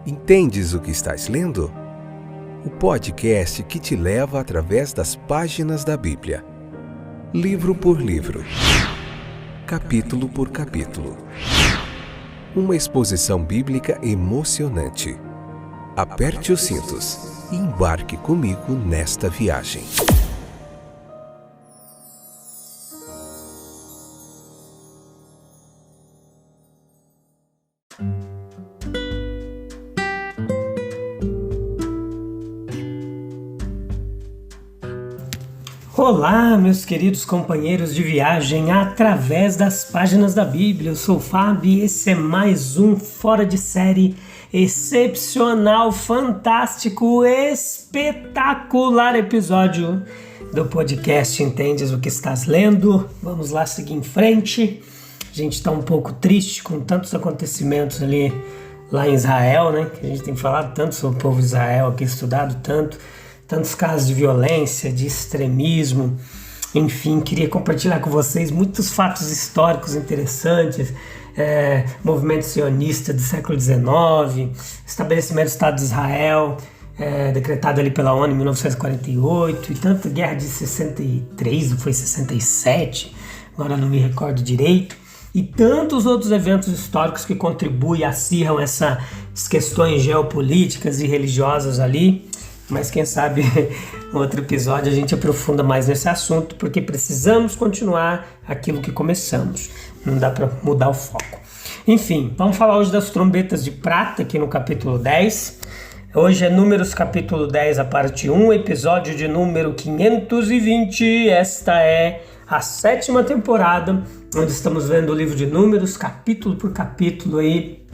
Entendes o que estás lendo? O podcast que te leva através das páginas da Bíblia. Livro por livro. Capítulo por capítulo. Uma exposição bíblica emocionante. Aperte os cintos e embarque comigo nesta viagem. Olá, meus queridos companheiros de viagem através das páginas da Bíblia. Eu sou o Fábio e esse é mais um Fora de Série excepcional, fantástico, espetacular episódio do podcast Entendes o que estás lendo. Vamos lá seguir em frente. A gente está um pouco triste com tantos acontecimentos ali lá em Israel, né? Que a gente tem falado tanto sobre o povo de Israel aqui, estudado tantos casos de violência, de extremismo, enfim, queria compartilhar com vocês muitos fatos históricos interessantes, movimento sionista do século XIX, estabelecimento do Estado de Israel, decretado ali pela ONU em 1948, e tanto guerra de 63, ou foi 67, agora não me recordo direito, e tantos outros eventos históricos que contribuem e acirram essas questões geopolíticas e religiosas ali. Mas quem sabe no outro episódio a gente aprofunda mais nesse assunto, porque precisamos continuar aquilo que começamos. Não dá para mudar o foco. Enfim, vamos falar hoje das trombetas de prata aqui no capítulo 10. Hoje é Números capítulo 10, a parte 1, episódio de número 520. Esta é a 7ª temporada, onde estamos vendo o livro de Números, capítulo por capítulo, aí,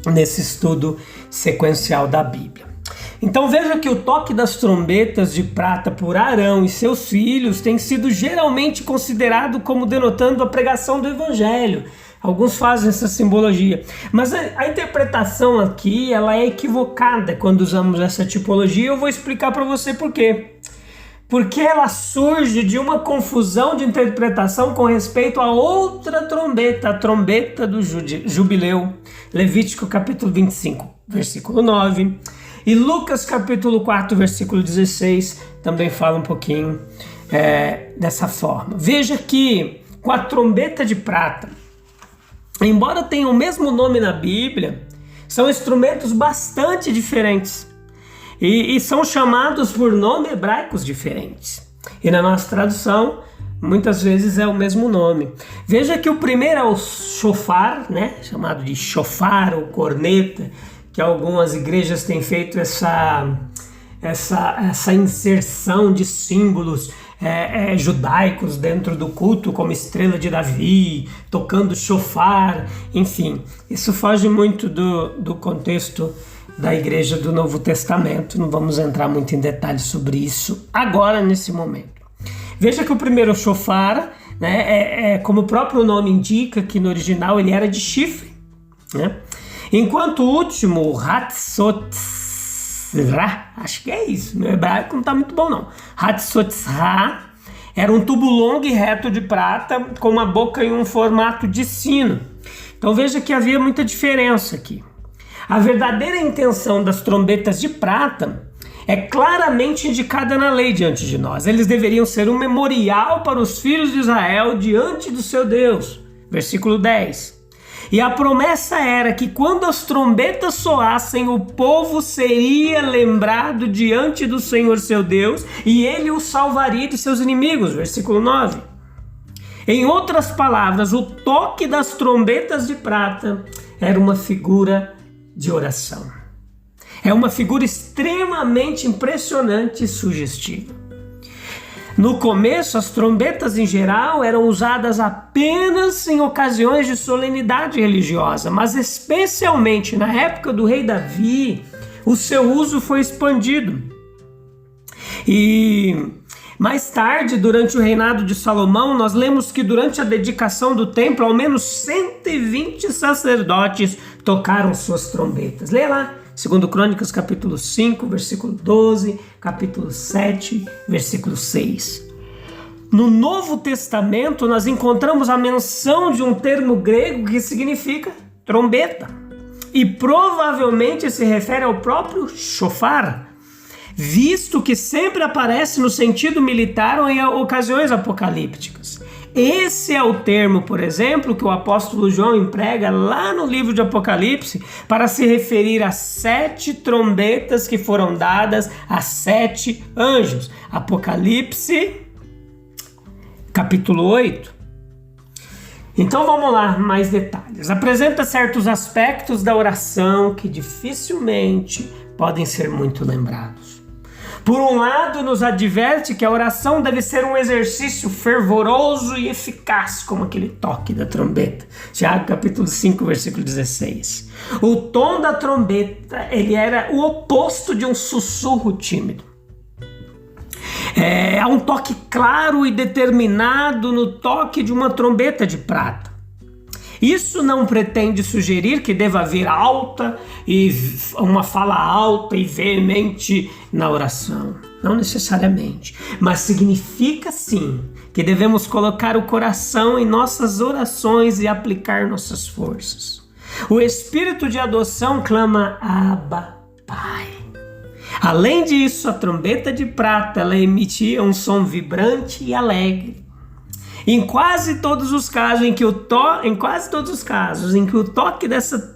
nesse estudo sequencial da Bíblia. Então veja que o toque das trombetas de prata por Arão e seus filhos tem sido geralmente considerado como denotando a pregação do Evangelho. Alguns fazem essa simbologia, mas a interpretação aqui ela é equivocada quando usamos essa tipologia. Eu vou explicar para você por quê. Porque ela surge de uma confusão de interpretação com respeito a outra trombeta, a trombeta do jubileu. Levítico capítulo 25, versículo 9. E Lucas capítulo 4, versículo 16, também fala um pouquinho dessa forma. Veja que com a trombeta de prata, embora tenham o mesmo nome na Bíblia, são instrumentos bastante diferentes e são chamados por nomes hebraicos diferentes. E na nossa tradução, muitas vezes é o mesmo nome. Veja que o primeiro é o shofar, né? Chamado de shofar ou corneta, que algumas igrejas têm feito essa inserção de símbolos judaicos dentro do culto, como estrela de Davi, tocando shofar, enfim. Isso foge muito do contexto da igreja do Novo Testamento, não vamos entrar muito em detalhes sobre isso agora, nesse momento. Veja que o primeiro shofar, né, como o próprio nome indica, que no original ele era de chifre, né? Enquanto o último, o Hatzotzra, acho que é isso, meu hebraico não está muito bom não, Hatzotzra, era um tubo longo e reto de prata com uma boca em um formato de sino. Então veja que havia muita diferença aqui. A verdadeira intenção das trombetas de prata é claramente indicada na lei diante de nós. Eles deveriam ser um memorial para os filhos de Israel diante do seu Deus. Versículo 10. E a promessa era que quando as trombetas soassem, o povo seria lembrado diante do Senhor seu Deus e ele o salvaria de seus inimigos. Versículo 9. Em outras palavras, o toque das trombetas de prata era uma figura de oração. É uma figura extremamente impressionante e sugestiva. No começo, as trombetas em geral eram usadas apenas em ocasiões de solenidade religiosa, mas especialmente na época do rei Davi, o seu uso foi expandido. E mais tarde, durante o reinado de Salomão, nós lemos que durante a dedicação do templo, ao menos 120 sacerdotes tocaram suas trombetas. Leia lá. 2 Crônicas, capítulo 5, versículo 12, capítulo 7, versículo 6. No Novo Testamento, nós encontramos a menção de um termo grego que significa trombeta. e provavelmente se refere ao próprio shofar, visto que sempre aparece no sentido militar ou em ocasiões apocalípticas. Esse é o termo, por exemplo, que o apóstolo João emprega lá no livro de Apocalipse para se referir às 7 trombetas que foram dadas a 7 anjos. Apocalipse, capítulo 8. Então vamos lá, mais detalhes. Apresenta certos aspectos da oração que dificilmente podem ser muito lembrados. Por um lado, nos adverte que a oração deve ser um exercício fervoroso e eficaz, como aquele toque da trombeta. Tiago, capítulo 5, versículo 16. O tom da trombeta, ele era o oposto de um sussurro tímido. Há um toque claro e determinado no toque de uma trombeta de prata. Isso não pretende sugerir que deva haver uma fala alta e veemente na oração. Não necessariamente. Mas significa sim que devemos colocar o coração em nossas orações e aplicar nossas forças. O espírito de adoção clama Abba, Pai. Além disso, a trombeta de prata ela emitia um som vibrante e alegre. Em quase todos os casos em que o toque dessa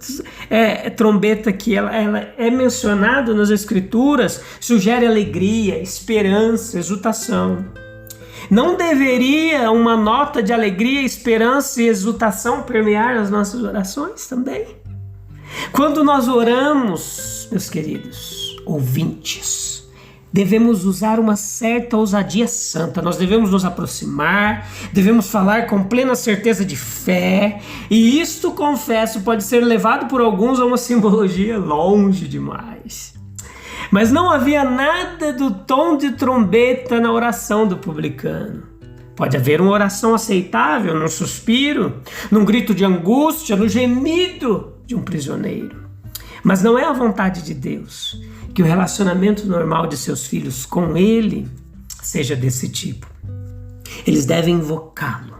trombeta que ela é mencionado nas escrituras sugere alegria, esperança, exultação. Não deveria uma nota de alegria, esperança e exultação permear as nossas orações também? Quando nós oramos, meus queridos ouvintes, devemos usar uma certa ousadia santa. Nós devemos nos aproximar, devemos falar com plena certeza de fé, e isto, confesso, pode ser levado por alguns a uma simbologia longe demais. Mas não havia nada do tom de trombeta na oração do publicano. Pode haver uma oração aceitável num suspiro, num grito de angústia, no gemido de um prisioneiro. Mas não é a vontade de Deus que o relacionamento normal de seus filhos com Ele seja desse tipo. Eles devem invocá-lo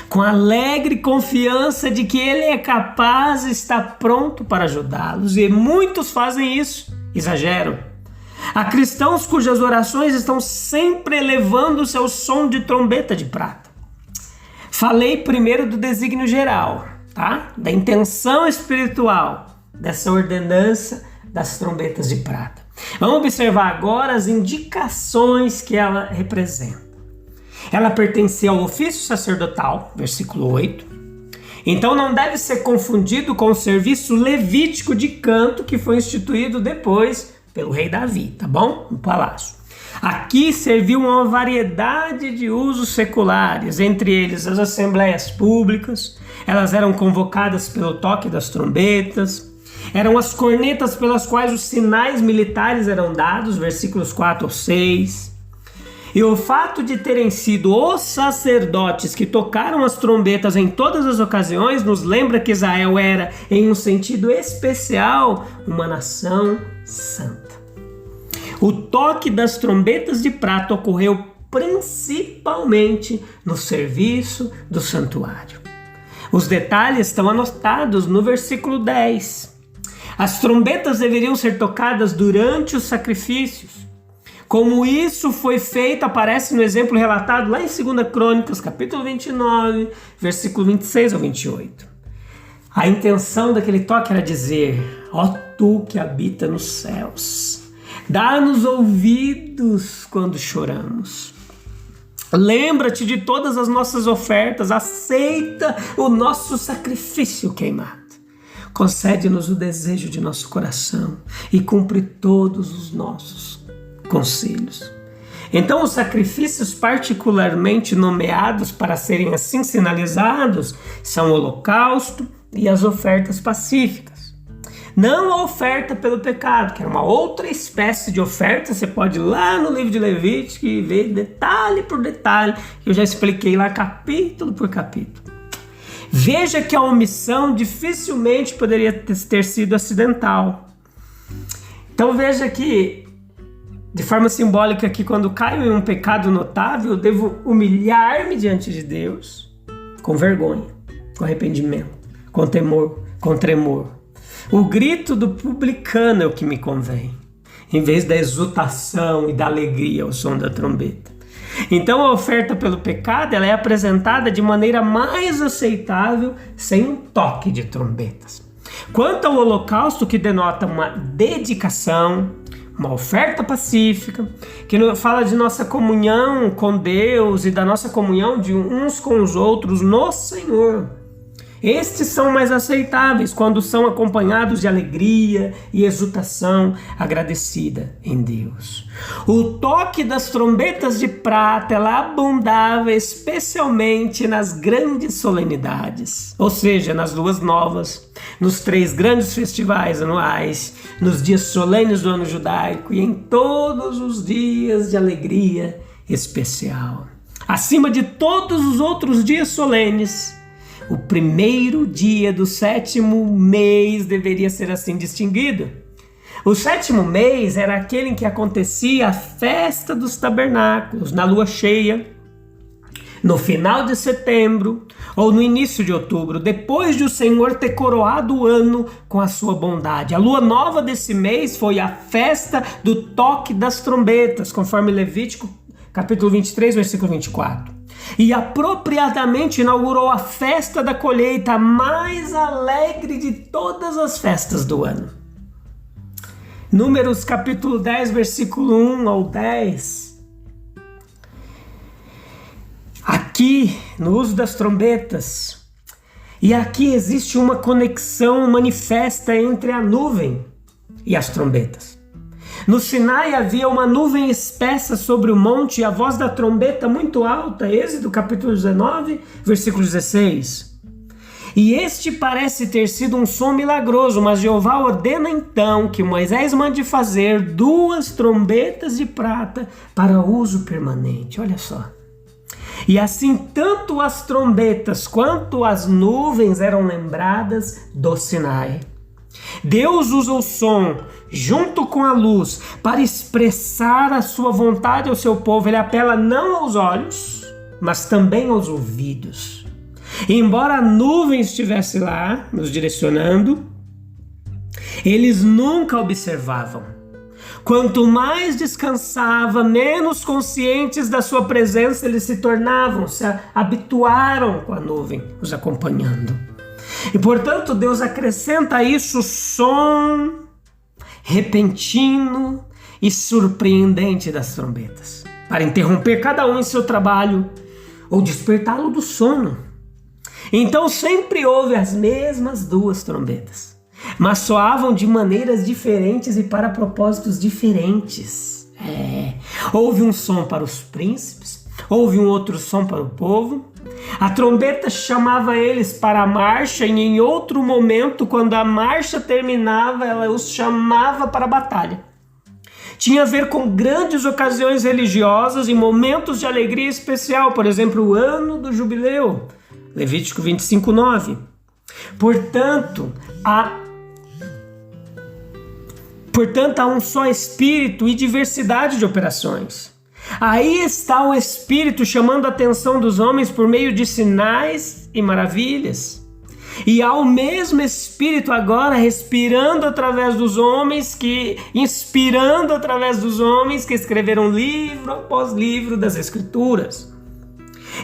com alegre confiança de que Ele é capaz e está pronto para ajudá-los. E muitos fazem isso, exageram. Há cristãos cujas orações estão sempre elevando o seu som de trombeta de prata. Falei primeiro do desígnio geral, tá? Da intenção espiritual dessa ordenança das trombetas de prata. Vamos observar agora as indicações que ela representa. Ela pertencia ao ofício sacerdotal, versículo 8. Então não deve ser confundido com o serviço levítico de canto que foi instituído depois pelo rei Davi, tá bom? No palácio. Aqui serviu uma variedade de usos seculares, entre eles as assembleias públicas. Elas eram convocadas pelo toque das trombetas. Eram as cornetas pelas quais os sinais militares eram dados, versículos 4 ao 6. E o fato de terem sido os sacerdotes que tocaram as trombetas em todas as ocasiões nos lembra que Israel era, em um sentido especial, uma nação santa. O toque das trombetas de prata ocorreu principalmente no serviço do santuário. Os detalhes estão anotados no versículo 10. As trombetas deveriam ser tocadas durante os sacrifícios. Como isso foi feito, aparece no exemplo relatado lá em 2 Crônicas, capítulo 29, versículo 26 ao 28. A intenção daquele toque era dizer: ó tu que habita nos céus, dá-nos ouvidos quando choramos. Lembra-te de todas as nossas ofertas, aceita o nosso sacrifício queimado. Concede-nos o desejo de nosso coração e cumpre todos os nossos conselhos. Então, os sacrifícios particularmente nomeados para serem assim sinalizados são o holocausto e as ofertas pacíficas. Não a oferta pelo pecado, que era uma outra espécie de oferta. Você pode ir lá no livro de Levítico e ver detalhe por detalhe, que eu já expliquei lá capítulo por capítulo. Veja que a omissão dificilmente poderia ter sido acidental. Então veja que, de forma simbólica, que quando caio em um pecado notável, eu devo humilhar-me diante de Deus com vergonha, com arrependimento, com temor, com tremor. O grito do publicano é o que me convém, em vez da exultação e da alegria ao som da trombeta. Então a oferta pelo pecado ela é apresentada de maneira mais aceitável, sem um toque de trombetas. Quanto ao holocausto, que denota uma dedicação, uma oferta pacífica, que fala de nossa comunhão com Deus e da nossa comunhão de uns com os outros no Senhor. Estes são mais aceitáveis quando são acompanhados de alegria e exultação agradecida em Deus. O toque das trombetas de prata ela abundava especialmente nas grandes solenidades, ou seja, nas luas novas, nos 3 grandes festivais anuais, nos dias solenes do ano judaico e em todos os dias de alegria especial. Acima de todos os outros dias solenes, o primeiro dia do 7º mês deveria ser assim distinguido. O 7º mês era aquele em que acontecia a festa dos tabernáculos, na lua cheia, no final de setembro ou no início de outubro, depois de o Senhor ter coroado o ano com a sua bondade. A lua nova desse mês foi a festa do toque das trombetas, conforme Levítico capítulo 23, versículo 24. E apropriadamente inaugurou a festa da colheita, a mais alegre de todas as festas do ano. Números capítulo 10, versículo 1 ao 10. Aqui, no uso das trombetas, e aqui existe uma conexão manifesta entre a nuvem e as trombetas. No Sinai havia uma nuvem espessa sobre o monte e a voz da trombeta muito alta. Êxodo capítulo 19, versículo 16. E este parece ter sido um som milagroso, mas Jeová ordena então que Moisés mande fazer 2 trombetas de prata para uso permanente. Olha só. E assim tanto as trombetas quanto as nuvens eram lembradas do Sinai. Deus usa o som junto com a luz para expressar a sua vontade ao seu povo. Ele apela não aos olhos, mas também aos ouvidos. E embora a nuvem estivesse lá, nos direcionando, eles nunca observavam. Quanto mais descansava, menos conscientes da sua presença eles se tornavam, se habituaram com a nuvem os acompanhando. E portanto Deus acrescenta a isso som repentino e surpreendente das trombetas, para interromper cada um em seu trabalho ou despertá-lo do sono. Então sempre houve as mesmas 2 trombetas, mas soavam de maneiras diferentes e para propósitos diferentes. Houve um som para os príncipes, houve um outro som para o povo. A trombeta chamava eles para a marcha e em outro momento, quando a marcha terminava, ela os chamava para a batalha. Tinha a ver com grandes ocasiões religiosas e momentos de alegria especial, por exemplo, o ano do jubileu, Levítico 25, 9. Portanto, há um só Espírito e diversidade de operações. Aí está o Espírito chamando a atenção dos homens por meio de sinais e maravilhas. E há o mesmo Espírito agora inspirando através dos homens que escreveram livro após livro das Escrituras.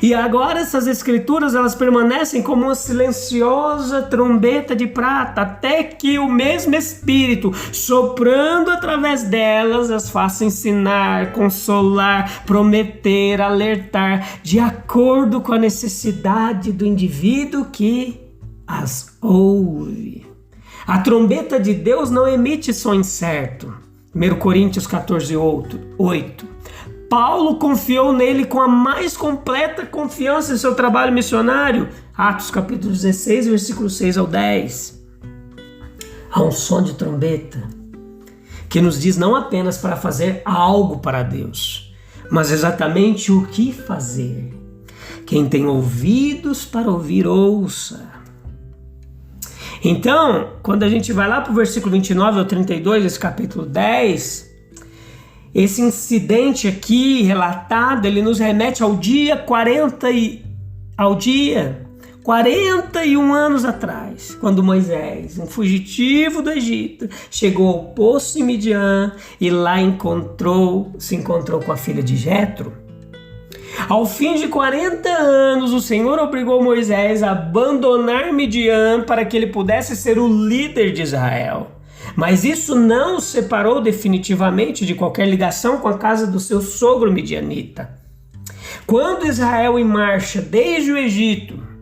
E agora essas escrituras elas permanecem como uma silenciosa trombeta de prata, até que o mesmo Espírito, soprando através delas, as faça ensinar, consolar, prometer, alertar, de acordo com a necessidade do indivíduo que as ouve. A trombeta de Deus não emite som incerto. 1 Coríntios 14, 8. Paulo confiou nele com a mais completa confiança em seu trabalho missionário. Atos capítulo 16, versículo 6 ao 10. Há um som de trombeta que nos diz não apenas para fazer algo para Deus, mas exatamente o que fazer. Quem tem ouvidos para ouvir, ouça. Então, quando a gente vai lá para o versículo 29 ao 32 desse capítulo 10... esse incidente aqui relatado, ele nos remete ao dia 41 anos atrás, quando Moisés, um fugitivo do Egito, chegou ao poço em Midian e lá se encontrou com a filha de Jetro. Ao fim de 40 anos, o Senhor obrigou Moisés a abandonar Midian para que ele pudesse ser o líder de Israel. Mas isso não o separou definitivamente de qualquer ligação com a casa do seu sogro midianita. Quando Israel, em marcha desde o Egito,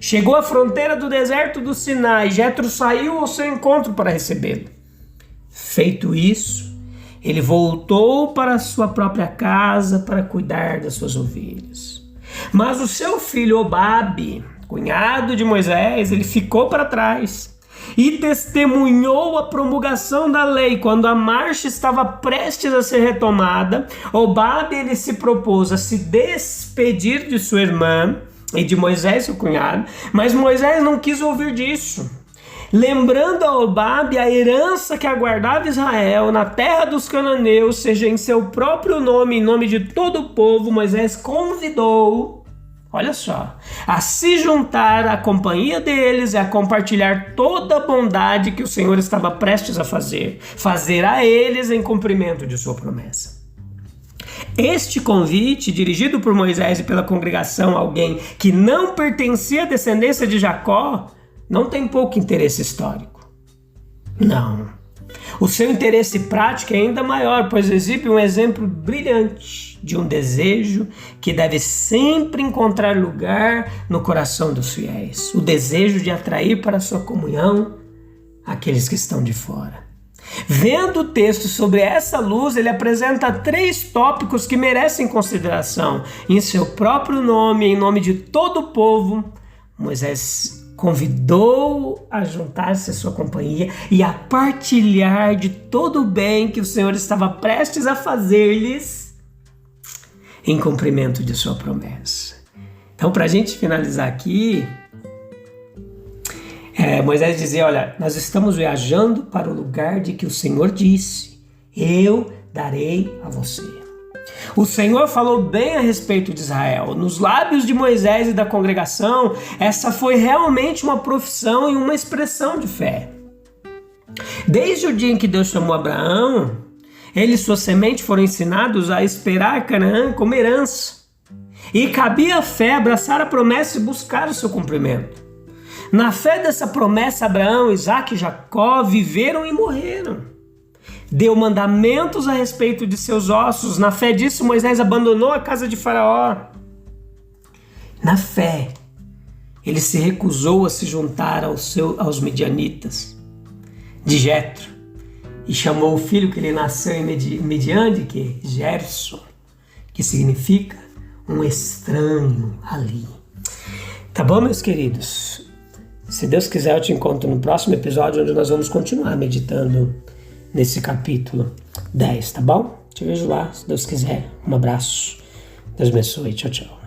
chegou à fronteira do deserto do Sinai, Jetro saiu ao seu encontro para recebê-lo. Feito isso, ele voltou para a sua própria casa para cuidar das suas ovelhas. Mas o seu filho Hobabe, cunhado de Moisés, ele ficou para trás e testemunhou a promulgação da lei. Quando a marcha estava prestes a ser retomada, Hobabe ele se propôs a se despedir de sua irmã e de Moisés, seu cunhado, mas Moisés não quis ouvir disso. Lembrando a Hobabe a herança que aguardava Israel na terra dos cananeus, seja em seu próprio nome, em nome de todo o povo, Moisés convidou, olha só, a se juntar à companhia deles e a compartilhar toda a bondade que o Senhor estava prestes a fazer a eles em cumprimento de sua promessa. Este convite, dirigido por Moisés e pela congregação a alguém que não pertencia à descendência de Jacó, não tem pouco interesse histórico. Não. O seu interesse prático é ainda maior, pois exibe um exemplo brilhante de um desejo que deve sempre encontrar lugar no coração dos fiéis. O desejo de atrair para a sua comunhão aqueles que estão de fora. Vendo o texto sobre essa luz, ele apresenta 3 tópicos que merecem consideração. Em seu próprio nome, em nome de todo o povo, Moisés convidou a juntar-se à sua companhia e a partilhar de todo o bem que o Senhor estava prestes a fazer-lhes em cumprimento de sua promessa. Então, para a gente finalizar aqui, Moisés dizia, olha, nós estamos viajando para o lugar de que o Senhor disse, eu darei a você. O Senhor falou bem a respeito de Israel. Nos lábios de Moisés e da congregação, essa foi realmente uma profissão e uma expressão de fé. Desde o dia em que Deus chamou Abraão, ele e sua semente foram ensinados a esperar Canaã como herança. E cabia a fé abraçar a promessa e buscar o seu cumprimento. Na fé dessa promessa, Abraão, Isaque e Jacó viveram e morreram. Deu mandamentos a respeito de seus ossos. Na fé disso, Moisés abandonou a casa de Faraó. Na fé, ele se recusou a se juntar aos midianitas de Jetro e chamou o filho que ele nasceu em Midian de que? Gerson, que significa um estranho ali. Tá bom, meus queridos? Se Deus quiser, eu te encontro no próximo episódio, onde nós vamos continuar meditando nesse capítulo 10, tá bom? Te vejo lá, se Deus quiser. Um abraço. Deus abençoe. Tchau, tchau.